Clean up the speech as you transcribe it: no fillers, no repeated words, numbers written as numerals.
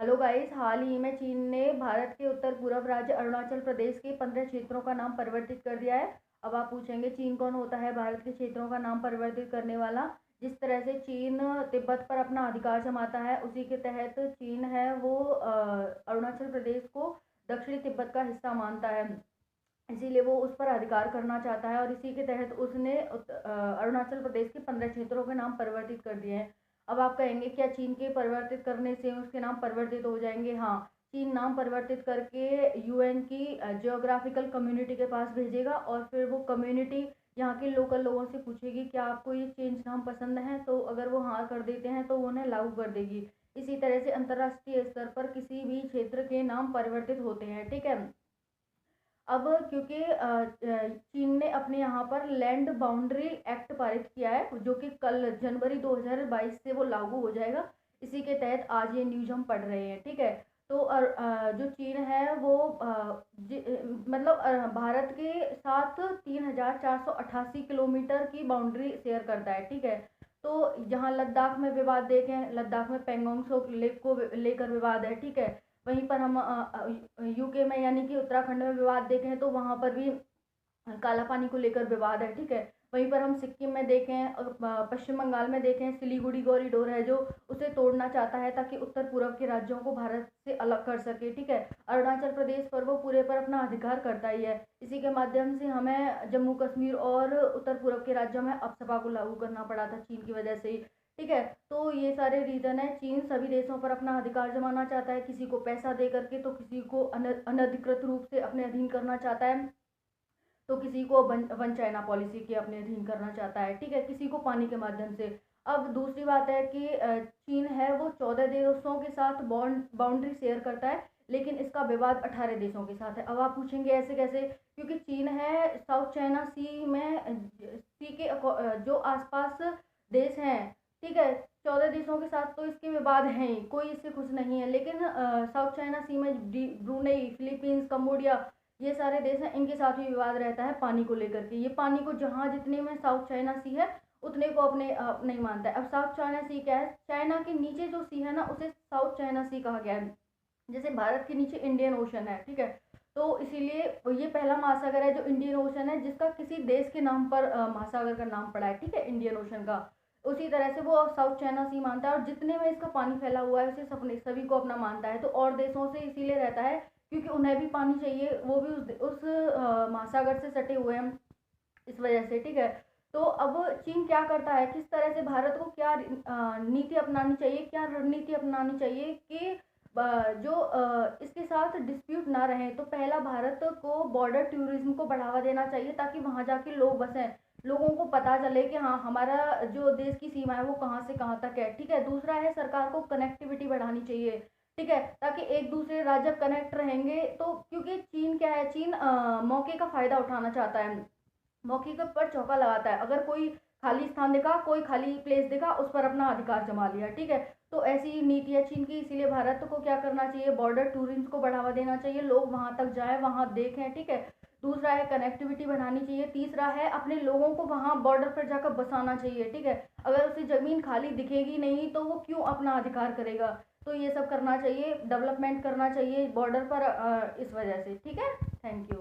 Hello guys, हाल ही में चीन ने भारत के उत्तर पूर्व राज्य अरुणाचल प्रदेश के 15 क्षेत्रों का नाम परिवर्तित कर दिया है। अब आप पूछेंगे चीन कौन होता है भारत के क्षेत्रों का नाम परिवर्तित करने वाला। जिस तरह से चीन तिब्बत पर अपना अधिकार जमाता है, उसी के तहत चीन है वो अरुणाचल प्रदेश को दक्षिणी तिब्बत का हिस्सा मानता है। इसीलिए वो उस पर अधिकार करना चाहता है और इसी के तहत उसने अरुणाचल प्रदेश के 15 क्षेत्रों के नाम परिवर्तित कर दिए हैं। अब आप कहेंगे क्या चीन के परिवर्तित करने से उसके नाम परिवर्तित हो जाएंगे? हाँ, चीन नाम परिवर्तित करके यूएन की जियोग्राफिकल कम्युनिटी के पास भेजेगा और फिर वो कम्युनिटी यहाँ के लोकल लोगों से पूछेगी क्या आपको ये चेंज नाम पसंद है, तो अगर वो हाँ कर देते हैं तो वो उन्हें लागू कर देगी। इसी तरह से अंतर्राष्ट्रीय स्तर पर किसी भी क्षेत्र के नाम परिवर्तित होते हैं, ठीक है। अब क्योंकि चीन ने अपने यहाँ पर लैंड बाउंड्री एक्ट पारित किया है, जो कि कल जनवरी 2022 से वो लागू हो जाएगा। इसी के तहत आज ये न्यूज हम पढ़ रहे हैं, ठीक है। तो जो चीन है वो मतलब भारत के साथ 3488 किलोमीटर की बाउंड्री शेयर करता है, ठीक है। तो जहाँ लद्दाख में विवाद देखें, लद्दाख में पेंगोंग त्सो लेक को लेकर विवाद है, ठीक है। वहीं पर हम यूके में यानी कि उत्तराखंड में विवाद देखें तो वहाँ पर भी काला पानी को लेकर विवाद है, ठीक है। वहीं पर हम सिक्किम में देखें और पश्चिम बंगाल में देखें, सिलीगुड़ी कॉरिडोर है जो उसे तोड़ना चाहता है ताकि उत्तर पूर्व के राज्यों को भारत से अलग कर सके, ठीक है। अरुणाचल प्रदेश पर वो पूरे पर अपना अधिकार करता ही है। इसी के माध्यम से हमें जम्मू कश्मीर और उत्तर पूर्व के राज्यों में अपसपा को लागू करना पड़ा था चीन की वजह से ही, ठीक है। तो ये सारे रीजन है। चीन सभी देशों पर अपना अधिकार जमाना चाहता है, किसी को पैसा दे करके, तो किसी को अनधिकृत रूप से अपने अधीन करना चाहता है, तो किसी को वन चाइना पॉलिसी के अपने अधीन करना चाहता है, ठीक है, किसी को पानी के माध्यम से। अब दूसरी बात है कि चीन है वो 14 देशों के साथ बाउंड्री शेयर करता है, लेकिन इसका विवाद 18 देशों के साथ है। अब आप पूछेंगे ऐसे कैसे, क्योंकि चीन है साउथ चाइना सी में सी के जो आसपास देश हैं, ठीक है, 14 देशों के साथ तो इसके विवाद हैं ही, कोई इससे खुश नहीं है। लेकिन साउथ चाइना सी में ब्रूनेई, फिलीपींस, कंबोडिया, ये सारे देश हैं, इनके साथ भी विवाद रहता है पानी को लेकर के। ये पानी को जहाँ जितने में साउथ चाइना सी है उतने को अपने नहीं मानता है। अब साउथ चाइना सी क्या है, चाइना के नीचे जो सी है ना उसे साउथ चाइना सी कहा गया है। जैसे भारत के नीचे इंडियन ओशन है, ठीक है। तो इसीलिए ये पहला महासागर है जो इंडियन ओशन है, जिसका किसी देश के नाम पर महासागर का नाम पड़ा है, ठीक है, इंडियन ओशन का। उसी तरह से वो साउथ चाइना सी मानता है और जितने में इसका पानी फैला हुआ है उसे सभी को अपना मानता है। तो और देशों से इसीलिए रहता है क्योंकि उन्हें भी पानी चाहिए, वो भी उस महासागर से सटे हुए हैं, इस वजह से, ठीक है। तो अब चीन क्या करता है, किस तरह से भारत को क्या नीति अपनानी चाहिए, क्या रणनीति अपनानी चाहिए कि जो इसके साथ डिस्प्यूट ना रहे। तो पहला, भारत को बॉर्डर टूरिज्म को बढ़ावा देना चाहिए ताकि वहाँ जाके लोग बसें, लोगों को पता चले कि हाँ हमारा जो देश की सीमा है वो कहाँ से कहाँ तक है, ठीक है। दूसरा है सरकार को कनेक्टिविटी बढ़ानी चाहिए, ठीक है, ताकि एक दूसरे राज्य कनेक्ट रहेंगे। तो क्योंकि चीन क्या है, चीन मौके का फायदा उठाना चाहता है, मौके के पर चौका लगाता है। अगर कोई खाली स्थान दिखा, कोई खाली प्लेस दिखा, उस पर अपना अधिकार जमा लिया, ठीक है। तो ऐसी नीति है चीन की। इसीलिए भारत को क्या करना चाहिए, बॉर्डर टूरिज्म को बढ़ावा देना चाहिए, लोग वहां तक जाएं, वहां देखें, ठीक है। दूसरा है कनेक्टिविटी बनानी चाहिए। तीसरा है अपने लोगों को वहां बॉर्डर पर जाकर बसाना चाहिए, ठीक है। अगर उसे जमीन खाली दिखेगी नहीं तो वो क्यों अपना अधिकार करेगा। तो ये सब करना चाहिए, डेवलपमेंट करना चाहिए बॉर्डर पर, इस वजह से, ठीक है। Thank you.